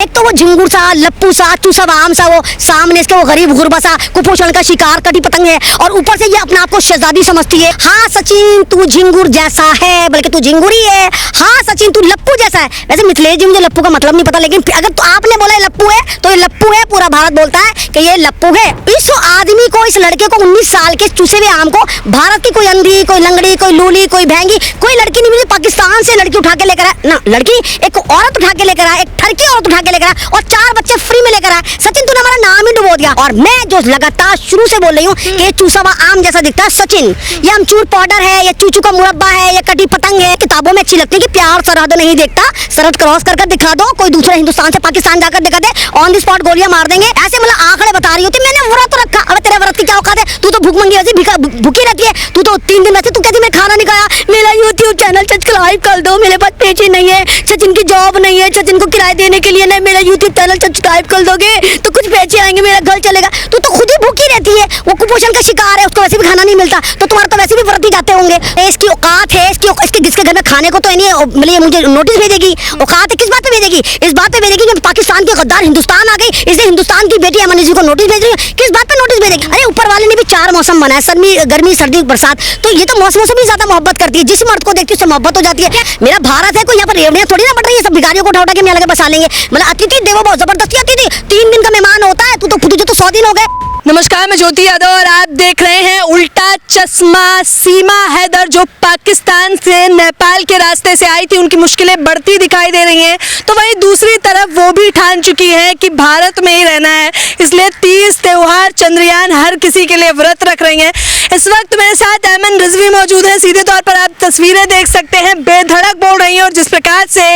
एक तो वो झिंगुर सा, लप्पू सा, चूसा आम सा, वो सामने इसके वो गरीब गुरबा सा, कुपोषण का शिकार, कटी पतंग है, और ऊपर से ये अपने आप को शहजादी समझती है। हाँ सचिन तू झिंगुर जैसा है, बल्कि तू झिंगुर ही है। हाँ सचिन तू लप्पू जैसा है। वैसे मिथिलेश जी मुझे लप्पू का मतलब नहीं पता, लेकिन अगर तो आपने बोला है लप्पू है तो ये लप्पू है। पूरा भारत बोलता है कि ये लप्पू है। इस आदमी को, इस लड़के को 19 साल के चूसे हुए आम को भारत की कोई अंधी, कोई लंगड़ी, कोई लूली, कोई भैंगी, कोई लड़की नहीं मिली। पाकिस्तान से लड़की उठा के लेकर आया ना, लड़की एक औरत उठा के लेकर आया, एक ठरकी औरत उठा के लेकर आया, और 4 बच्चे फ्री में लेकर आए। सचिन तूने हमारा नाम ही डुबो दिया। और मैं जो लगातार शुरू से बोल रही हूँ कि ये चूसा हुआ आम जैसा दिखता है सचिन, ये अमचूर पाउडर है, ये चूचू का मुरब्बा है, ये कटी पतंग है। किताबों में अच्छी लगती है कि प्यार सरहद नहीं देखता, सरहद क्रॉस कर दिखा दो, कोई दूसरे हिंदुस्तान से पाकिस्तान जाकर दिखा दे, ऑन द स्पॉट गोलियां मार देंगे। ऐसे मतलब आंकड़े बता रही होती। मैंने व्रत रखा। अब तेरे व्रत की क्या औकात है? तू तो भूखमंगी वैसे भूखी रहती है। तू तो 3 दिन वैसे तू कहती मैं खाना नहीं खाया। मेरा यूट्यूब चैनल सब्सक्राइब कर दो, मेरे पास पैसे नहीं है, सचिन की जॉब नहीं है, सचिन को किराया देने के लिए नहीं, मेरा यूट्यूब चैनल सब्सक्राइब कर दोगे तो कुछ पैसे आएंगे, मेरा घर चलेगा। तू तो खुद ही भूखी रहती है। वो कुपोषण का शिकार है, उसको वैसे भी खाना नहीं मिलता, तो तुम्हारा तो वैसे भी व्रत ही जाते होंगे। इसकी औकात है, इसके घर में खाने को तो नहीं है, मतलब मुझे नोटिस भेजेगी। औकात है किस बात पे भेजेगी? इस बात पे भेजेगी कि पाकिस्तान के गद्दार हिंदुस्तान आ गई, इसलिए हिंदुस्तान की बेटी अमन जी को नोटिस भेज रही है। किस बात पे नोटिस भेजेगी? अरे ऊपर वाले ने भी 4 मौसम बनाया, गर्मी, सर्दी, बरसात, तो ये तो मौसमों से भी ज्यादा मोहब्बत करती है। जिस मर्द को देखती है उससे मोहब्बत हो जाती है। मेरा भारत है, कोई यहाँ पर रेवड़ियां थोड़ी ना बढ़ रही है, सब भिखारियों को उठा के यहाँ लगे बसा लेंगे। मतलब अतिथि देवो बहुत जबरदस्ती आती थी। 3 दिन का मेहमान होता है, तुझे तो 100 दिन हो गए। नमस्कार, मैं ज्योति यादव और आप देख रहे हैं उल्टा चश्मा। सीमा हैदर जो पाकिस्तान से नेपाल के रास्ते से आई थी, उनकी मुश्किलें बढ़ती दिखाई दे रही हैं, तो वहीं दूसरी तरफ वो भी ठान चुकी है कि भारत में ही रहना है, इसलिए 30 त्योहार, चंद्रयान, हर किसी के लिए व्रत रख रही हैं। इस वक्त मेरे साथ ऐमन रिजवी मौजूद है। सीधे तौर पर आप तस्वीरें देख सकते हैं, बेधड़क बोल रही हैं, और जिस प्रकार से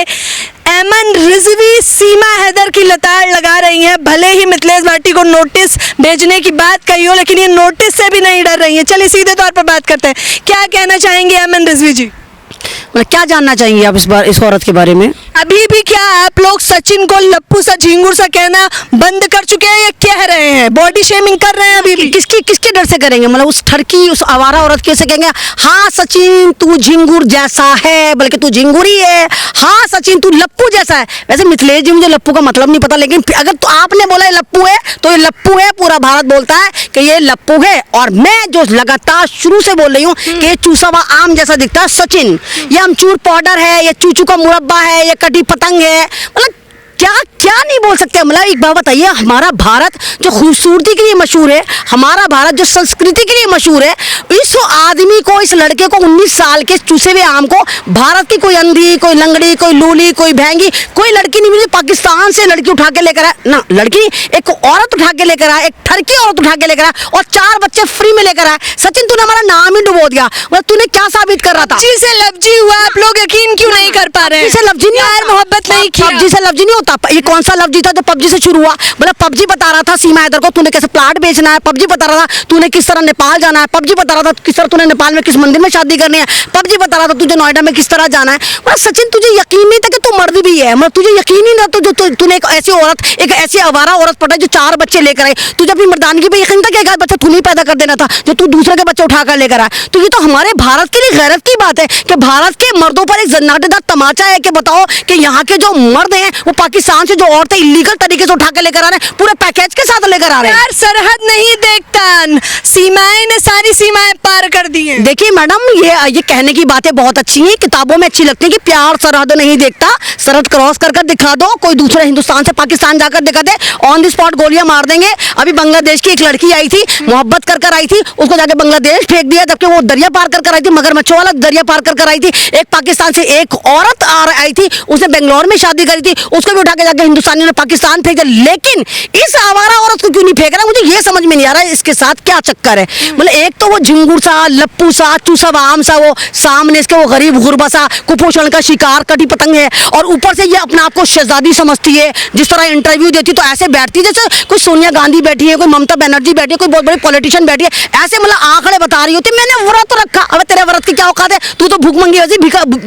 ऐमन रिजवी सीमा हैदर की लताड़ लगा रही हैं। भले ही मिथिलेश भाटी को नोटिस भेजने की बात कही हो, लेकिन ये नोटिस से भी नहीं डर रही हैं। चलिए सीधे तौर पर बात करते हैं। क्या कहना चाहेंगे ऐमन रिजवी जी? मतलब क्या जानना चाहेंगे आप इस औरत के बारे में? अभी भी क्या आप लोग सचिन को लप्पू सा, झिंगुर सा कहना बंद कर चुके हैं या कह रहे हैं? बॉडी शेमिंग कर रहे हैं अभी भी? किसके डर से करेंगे? मतलब उस ठरकी, उस आवारा औरत कैसे कहेंगे हाँ सचिन तू झिंगुर जैसा है, बल्कि तू झिंगुर ही है। हाँ सचिन तू लप्पू जैसा है। वैसे मिथिलेश जी मुझे लप्पू का मतलब नहीं पता, लेकिन अगर तो आपने बोला है लप्पू है तो ये लप्पू है। पूरा भारत बोलता है कि ये लप्पू है। और मैं जो लगातार शुरू से बोल रही हूँ कि ये चूसा हुआ आम जैसा दिखता है सचिन, ये अमचूर पाउडर है, ये चूचू का मुरब्बा है, ये कटी पतंग है। मतलब क्या नहीं बोल सकते। मतलब एक बात बताइए, हमारा भारत जो खूबसूरती के लिए मशहूर है, हमारा भारत जो संस्कृति के लिए मशहूर है, इस आदमी को, इस लड़के को 19 साल के चूसे हुए आम को भारत की कोई अंधी, कोई लंगड़ी, कोई लूली, कोई भैंगी, कोई लड़की नहीं मिली। पाकिस्तान से लड़की उठा के लेकर आया ना, लड़की एक औरत उठा के लेकर आया, एक ठरकी औरत उठा के लेकर आया, और 4 बच्चे फ्री में लेकर आए। सचिन तूने हमारा नाम ही डुबो दिया। मतलब तूने क्या साबित कर रहा था? पबजी से लफ्जी हुआ, आप लोग यकीन क्यों नहीं कर पा रहे हैं? से लफ्जी नहीं, मोहब्बत नहीं किया। पबजी से लफ्जी नहीं होता। ये कौन सा लफ्जी था जो पबजी से शुरू हुआ? मतलब पबजी बता रहा था सीमा हैदर को तूने कैसे प्लाट बेचना है, पबजी बता रहा था तूने किस तरह नेपाल जाना है, पबजी बता रहा था किस तरह तूने नेपाल में किस मंदिर में शादी करनी है, पबजी बता रहा था तुझे नोएडा में किस तरह जाना है। मतलब सचिन तुझे यकीन नहीं था कि तू मर्द भी है। मतलब तुझे यकीन ही ना तो जो तूने एक ऐसी औरत, एक ऐसी आवारा औरत पटा जो 4 बच्चे लेकर आई। तुझे अपनी मर्दानगी पे यकीन था कि एक बच्चा तूने पैदा कर देना था जो तू दूसरे के बच्चे उठाकर लेकर आया। तो ये तो हमारे भारत के लिए गैरत की बात है कि भारत के मर्दों पर एक जन्नाटेदार तमाचा है कि बताओ कि यहाँ के जो मर्द हैं वो पाकिस्तान से जो औरतें इलीगल तरीके से उठा के लेकर आ रहे हैं, पूरे पैकेज के साथ लेकर आ रहे हैं। यार सरहद नहीं देखता, सीमाएं ने सारी सीमाएं पार कर दी हैं। देखिए मैडम, ये कहने की बातें बहुत अच्छी हैं, किताबों में अच्छी लगती है कि प्यार सरहद नहीं देखता, सरहद क्रॉस कर दिखा दो, कोई दूसरे हिंदुस्तान से पाकिस्तान जाकर दिखा दे, ऑन द स्पॉट गोलियां मार देंगे। अभी बांग्लादेश की एक लड़की आई थी, मोहब्बत कर आई थी, उसको जाके बांग्लादेश फेंक दिया, जबकि वो दरिया पार कर आई थी, मगरमच्छों वाला दरिया पार कर आई थी। एक पाकिस्तान से एक औरत आई थी, उसने बेंगलोर में शादी करी थी, उसको भी उठा के जाके हिंदुस्तानियों ने पाकिस्तान फेंक दिया। लेकिन इस आवारा औरत को क्यों नहीं फेंक रहा? मुझे ये समझ में नहीं आ रहा है इसके साथ क्या चक्कर है। मतलब एक तो वो झिंगुर सा, लप्पू सा, चूसा आम सा, वो सामने इसके वो गरीब गुरबा सा, कुपोषण का शिकार, कटी पतंग है, और ऊपर से ये अपने आप को शहजादी समझती है। जिस तरह इंटरव्यू देती तो ऐसे बैठती है जैसे कोई सोनिया गांधी बैठी है, कोई ममता बनर्जी बैठी है, कोई बहुत बड़े पॉलिटिशियन बैठी है। ऐसे मतलब आंकड़े बता रही होती। मैंने व्रत रखा। अब तेरे व्रत की क्या औकात है? तू तो भूखमंगी वैसे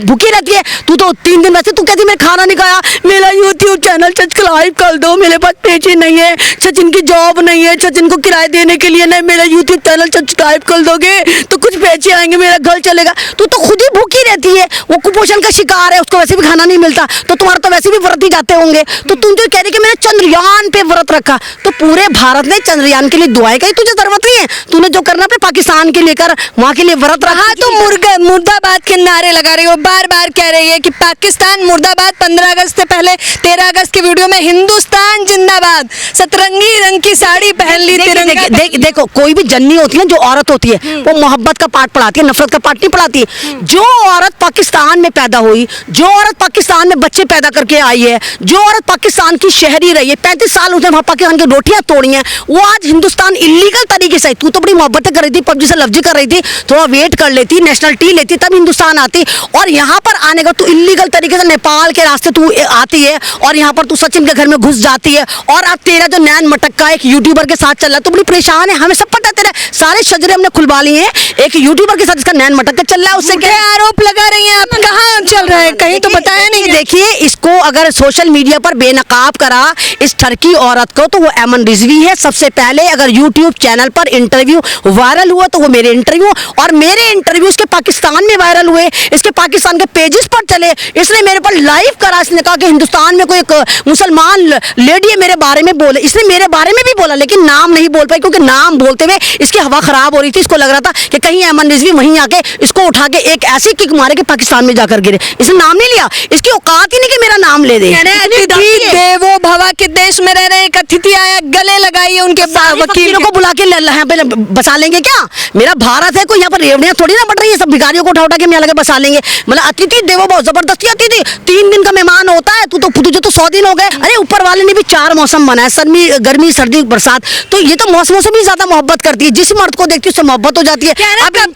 भूखी रहती है। तू तो 3 दिन वैसे तू कहती मैं खाना नहीं खाया, मेरा यूट्यूब चैनल सब्सक्राइब सब्सक्राइब कर दो, मेरे पास पैसे नहीं है, सचिन की जॉब नहीं है, सचिन को किराया देने के लिए नहीं, मेरा यूट्यूब चैनल सब्सक्राइब कर दोगे तो कुछ पैसे आएंगे, मेरा घर चलेगा। तो खुद ही भूखी रहती है, वो कुपोषण का शिकार है, उसको वैसे भी खाना नहीं मिलता, तो तुम्हारा तो वैसे भी व्रत ही जाते होंगे। तो तुम जो कह रही कि मैंने चंद्रयान पे व्रत रखा, तो पूरे भारत ने चंद्रयान के लिए दुआएं कही, तुझे जरूरत नहीं है, तूने जो करना अपने पाकिस्तान के लेकर वहाँ के लिए व्रत रखा। तो मुर्दाबाद के नारे लगा रही हो, बार बार कह रही है कि पाकिस्तान मुर्दाबाद। 15 अगस्त से पहले 13 अगस्त के वीडियो में हिंदुस्तान जिंदाबाद, सतरंगी रंग की साड़ी पहन ली, तिरंगा। देखो कोई भी जन्नी होती है, जो औरत होती है वो मोहब्बत का पाठ पढ़ाती है, नफरत का पाठ नहीं पढ़ाती है। जो औरत पाकिस्तान में पैदा हुई, जो औरत पाकिस्तान में बच्चे पैदा करके आई है, जो औरत पाकिस्तान की शहरी रही है, 35 साल उसने वहाँ पाकिस्तान की रोटियां तोड़ी हैं, वो आज हिंदुस्तान इलीगल तरीके से, तू तो बड़ी मोहब्बतें कर रही थी, पबजी से लफ्जी कर रही थी, थोड़ा वेट कर लेती, नेशनलिटी लेती, तब हिंदुस्तान आती, और यहाँ पर आने का तू इलीगल तरीके से नेपाल के रास्ते तू आती है, और यहाँ पर तू सचिन के घर में घुस जाती है, और अब तेरा जो नैन मटक्का एक यूट्यूबर के साथ चल रहा है, तो बड़ी परेशान है, हमें सब पता है, तेरे सारे शजरे हमने खुलवा लिए हैं, एक यूट्यूबर के साथ इसका नैन मटक्का चल रहा है, उससे क्या आरोप लगा रही हैं आप, कहाँ चल रहा है, कहीं तो बताया नहीं। देखिए, इसको अगर सोशल मीडिया पर बेनकाब करा इस टर्की औरत को, तो वो एमन रिजवी है। सबसे पहले अगर यूट्यूब चैनल पर इंटरव्यू वायरल हुआ तो वो मेरे इंटरव्यू, और मेरे इंटरव्यू इसके पाकिस्तान में वायरल हुए, इसके पाकिस्तान के पेजेस पर चले, इसने मेरे पर लाइव करा, इसने कहा कि हिंदुस्तान में कोई एक मुसलमान लेडी है, मेरे बारे में बोले, इसने मेरे बारे में भी बोला, लेकिन नाम नहीं बोल पाई, क्योंकि नाम बोलते हुए इसकी हवा खराब हो रही थी। इसको लग रहा था कि कहीं एमन रिजवी वहीं आके इसको उठा के एक ऐसी किक मारे कि पाकिस्तान में जाकर गिरे। इसने नाम नहीं लिया, इसकी औकात ही नहीं कि मेरा नाम ले दे। अतिथि देवो भव के देश में रह रहे एक अतिथि आया, गले लगाइए उनके वकीलों को बुला के यहाँ पे बसा लेंगे क्या? मेरा भारत है, कोई यहाँ पर रेवड़ियां थोड़ी ना बढ़ रही है, सब भिखारियों को उठा के यहाँ लगे बसा लेंगे। मतलब अतिथि देवो भव जबरदस्ती अतिथि, 3 दिन का मेहमान होता है, तुझे तो 100 दिन हो गए। अरे ऊपर वाले ने भी 4 मौसम बनाया, गर्मी सर्दी बरसात, तो ये तो मौसमों से भी ज्यादा मोहब्बत करती है, जिस मर्द को देखती है उससे मोहब्बत हो जाती है। अब कब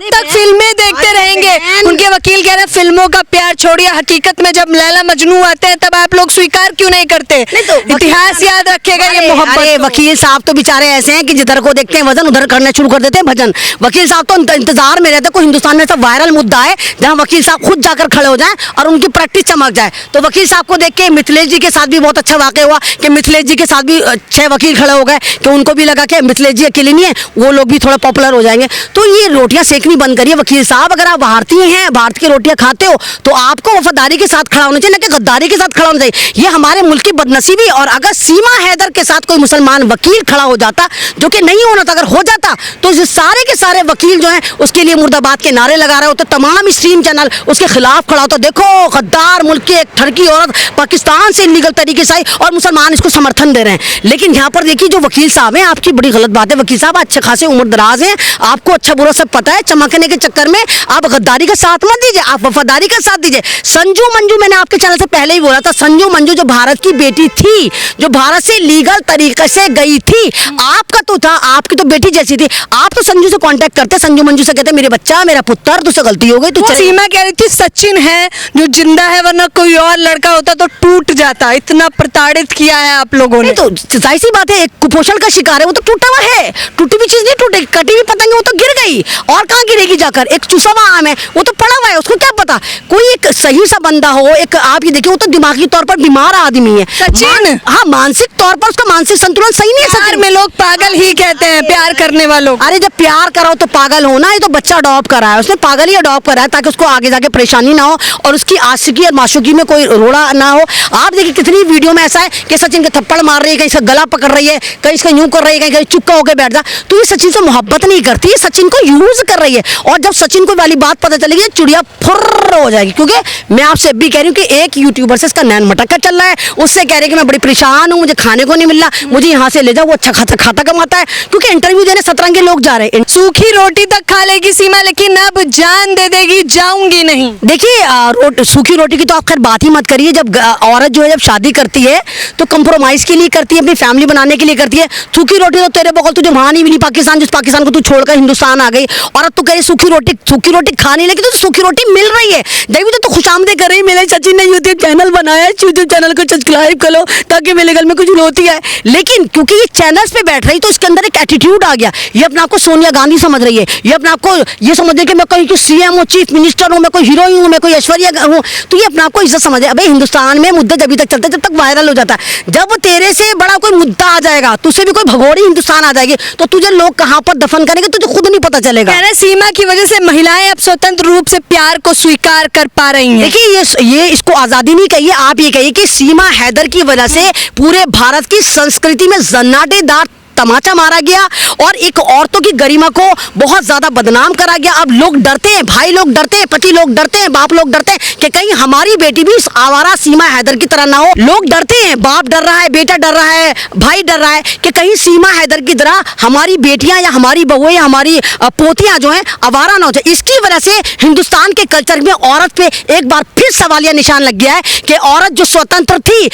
तक फिल्में देखते रहेंगे? उनके वकील कह रहे हैं फिल्मों का प्यार छोड़िए, हकीकत में जब लैला मजनू आते हैं तब आप लोग स्वीकार क्यों नहीं करते? इतिहास याद रखेगा ये मोहब्बत। वकील साहब तो बेचारे ऐसे हैं कि जिधर को देखते हैं वजन उधर करना शुरू कर देते हैं भजन। वकील साहब तो इंतजार में रहते हैं कोई हिंदुस्तान में ऐसा वायरल मुद्दा है जहां वकील साहब खुद जाकर खड़े हो जाएं और उनकी प्रैक्टिस चमक जाए। तो वकील साहब को देख के मिथिलेश जी के साथ भी बहुत अच्छा वाकया हुआ कि मिथिलेश जी के साथ भी 6 वकील खड़े हो गए कि उनको भी लगा कि मिथिलेश जी अकेले नहीं है, वो लोग भी थोड़ा पॉपुलर हो जाएंगे। तो ये रोटियां सेकनी बंद करिए वकील साहब, अगर आप भारतीय हैं, भारत की रोटियां खाते हो तो आपको वफादारी के साथ खड़ा होना चाहिए, ना कि गद्दारी के साथ खड़ा होना चाहिए। ये हमारे मुल्क की बदनसीबी। और अगर सीमा हैदर के साथ कोई मुसलमान वकील खड़ा हो जाता, जो कि नहीं होना था, अगर हो जाता तो ये सारे के सारे वकील जो हैं उसके लिए मुर्दाबाद के नारे लगा रहे होते, तमाम स्ट्रीम चैनल उसके खिलाफ खड़ा होता। देखो गद्दार मुल्क की एक ठरकी औरत पाकिस्तान से इलीगल तरीके से आई और मुसलमान इसको समर्थन दे रहे हैं। लेकिन यहाँ पर देखिए जो वकील साहब हैं, आपकी बड़ी गलत बात है। वकील साहब अच्छे खासे उम्र दराज हैं, आपको अच्छा बुरा सब पता है, चमकने के चक्कर में आप गद्दारी का साथ मत दीजिए, आप वफादारी का साथ दीजिए। संजू मंजू, मैंने आपके चैनल से पहले ही बोला था, संजू मंजू जो भारत की बेटी थी, जो भारत से लीगल तरीके से गई थी, आपका तो था, आपकी तो बेटी जैसी थी। आप तो संजू से कांटेक्ट करते, संजू मंजू से कहते मेरे बच्चा, मेरा पुत्र, तुझसे गलती हो गई। तो सीमा कह रही थी सचिन है जो जिंदा है, वरना कोई और लड़का होता तो टूट जाता। इतना प्रताड़ित किया है आप लोगों ने। तो जाहिर सी बात है, एक कुपोषण का शिकार है, वो तो टूटा हुआ है, टूटी हुई चीज नहीं टूटेगी, कटी हुई पतंग वो तो गिर गई, और कहाँ गिरेगी जाकर? एक चुसा हुआ आम है, वो तो पड़ा हुआ है, उसको क्या पता? कोई एक सही सा बंदा हो, एक आप ये देखिए वो तो दिमागी तौर पर बीमार आदमी है सचिन। हाँ, मानसिक तौर पर उसका मानसिक संतुलन सही नहीं है। सचिन में लोग पागल ही कहते हैं प्यार करने वालों। अरे जब प्यार कराओ तो पागल होना, ये तो बच्चा अडॉप्ट करा है, उसने पागल ही अडॉप्ट करा है ताकि उसको आगे जाके परेशानी ना हो और उसकी आशिकी और माशूकी में कोई रोड़ा ना हो। आप देखिए कितनी वीडियो में ऐसा है कि सचिन के थप्पड़ मार रही है, कहीं इसका गला पकड़ रही है, कहीं इसका यूं कर रही है, कहीं चुपका होकर बैठ जा। तो ये सचिन से मोहब्बत नहीं करती, ये सचिन को यूज कर रही है। और जब सचिन को वाली बात पता चलेगी चिड़िया फुर्र हो जाएगी। क्योंकि मैं आपसे भी कह रही हूँ कि एक यूट्यूबर से इसका नैन मटक्का चल रहा है, उससे कह रही है कि मैं बड़ी परेशान हूँ, मुझे खाने को नहीं मिल रहा, मुझे यहाँ से ले जाओ, वो अच्छा खाता कमाता है। क्योंकि इंटरव्यू देने 17 के लोग जा रहे हैं। सूखी रोटी तक खा लेगी सीमा, लेकिन अब जान दे देगी, जाऊंगी नहीं। देखिए सूखी रोटी की तो आप खैर बात ही मत करिए। जब औरत जो है जब शादी करती है तो कंप्रोमाइज के लिए करती है, अपनी फैमिली बनाने के लिए करती है। सूखी रोटी तो तेरे बगल तुझे वहां नहीं मिली पाकिस्तान, जिस पाकिस्तान को तू छोड़कर हिंदुस्तान आ गई, और अब तू कह रही सूखी रोटी खाने लगी, तो सूखी रोटी मिल रही है। जब तो खुशामदे कर रही है, मेरे सचिन ने यूट्यूब चैनल बनाया है, यूट्यूब चैनल को सब्सक्राइब करो ताकि मिलेगा सीरियल में कुछ होती है, लेकिन क्योंकि ये चैनल्स पे बैठ रही तो इसके अंदर एक एटीट्यूड आ गया। ये अपने आप को सोनिया गांधी समझ रही है, ये अपने आप को ये समझ रही है कि मैं कहीं की सीएम हूँ, चीफ मिनिस्टर हूँ, मैं कोई हीरोइन हूँ, मैं कोई ऐश्वर्या हूँ। तो ये अपने आप को इज्जत समझ रही है। अबे हिंदुस्तान में मुद्दे जब तक चलते जब तक वायरल हो जाता है। जब तेरे से बड़ा कोई मुद्दा आ जाएगा, तुझसे भी कोई भगोड़ी हिंदुस्तान आ जाएगी, तो तुझे लोग कहाँ पर दफन करेंगे तुझे खुद नहीं पता चलेगा। कहना सीमा की वजह से महिलाएं अब स्वतंत्र रूप से प्यार को स्वीकार कर पा रही हैं। देखिए ये इसको आजादी नहीं कहिए, आप ये कहिए कि सीमा हैदर की वजह से पूरे भारत की संस्कृति में जन्नाटेदार तमाचा मारा गया और एक औरतों की गरिमा को बहुत ज्यादा बदनाम करा गया। अब लोग डरते हैं, भाई लोग डरते हैं, पति लोग डरते हैं, बाप लोग डरते हैं कि कहीं हमारी बेटी भी इस आवारा सीमा हैदर की तरह ना हो। लोग डरते हैं, बाप डर रहा है, बेटा डर रहा है, भाई डर रहा है कि कहीं सीमा हैदर की तरह हमारी बेटियां या हमारी बहुएं या हमारी पोतियां जो हैं आवारा ना हो जाए। इसकी वजह से हिंदुस्तान के कल्चर में औरत पे एक बार फिर सवालिया निशान लग गया है कि औरत जो स्वतंत्र थी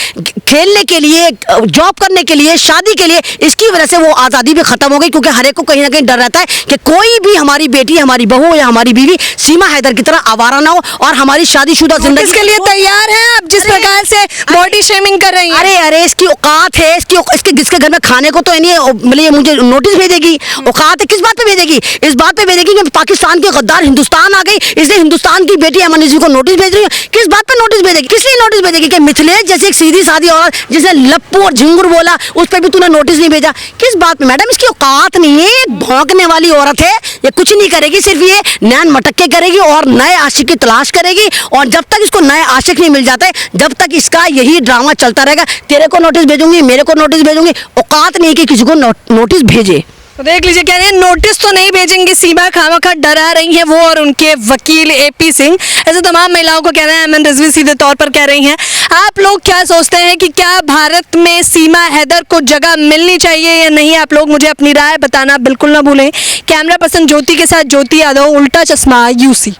खेलने के लिए, जॉब करने के लिए, शादी के लिए, इसकी वजह से वो आज़ादी भी खत्म हो गई। क्योंकि हर एक को कहीं ना कहीं डर रहता है कि कोई भी हमारी बेटी, हमारी बहू या हमारी बीवी सीमा हैदर की तरह आवारा ना हो और हमारी शादीशुदा जिंदगी इसके लिए तैयार हैं आप जिस प्रकार से बॉडी शेमिंग कर रही हैं। अरे इसकी औकात है, इसके जिसके घर में खाने को तो नहीं, मतलब ये मुझे नोटिस भेजेगी। औकात है किस बात पे भेजेगी? इस बात पे भेजेगी कि पाकिस्तान के गद्दार हिंदुस्तान आ गई, इसलिए हिंदुस्तान की बेटी अमन जी को नोटिस भेज रही है। किस बात पे नोटिस भेजेगी? किस लिए नोटिस भेजेगी? कि मिथिलेश जैसे एक सीधी सादी औरत जिसे लप्पू और झिंगुर बोला, उस पर भी तूने नोटिस नहीं भेजा। किस बात में? मैडम इसकी औकात नहीं है, भौंकने वाली औरत है। ये कुछ नहीं करेगी, सिर्फ ये नैन मटक्के करेगी और नए आशिक की तलाश करेगी। और जब तक इसको नए आशिक नहीं मिल जाते, जब तक इसका यही ड्रामा चलता रहेगा। तेरे को नोटिस भेजूंगी, मेरे को नोटिस भेजूंगी, औकात नहीं कि किसी को नोटिस भेजे। तो देख लीजिए, कह रहे हैं नोटिस तो नहीं भेजेंगे, सीमा खामखा डरा रही हैं वो और उनके वकील एपी सिंह। ऐसे तमाम महिलाओं को कहना है, अमन रिजवी सीधे तौर पर कह रही हैं। आप लोग क्या सोचते हैं कि क्या भारत में सीमा हैदर को जगह मिलनी चाहिए या नहीं? आप लोग मुझे अपनी राय बताना बिल्कुल ना भूलें। कैमरा पर्सन ज्योति के साथ ज्योति यादव, उल्टा चश्मा, यूसी।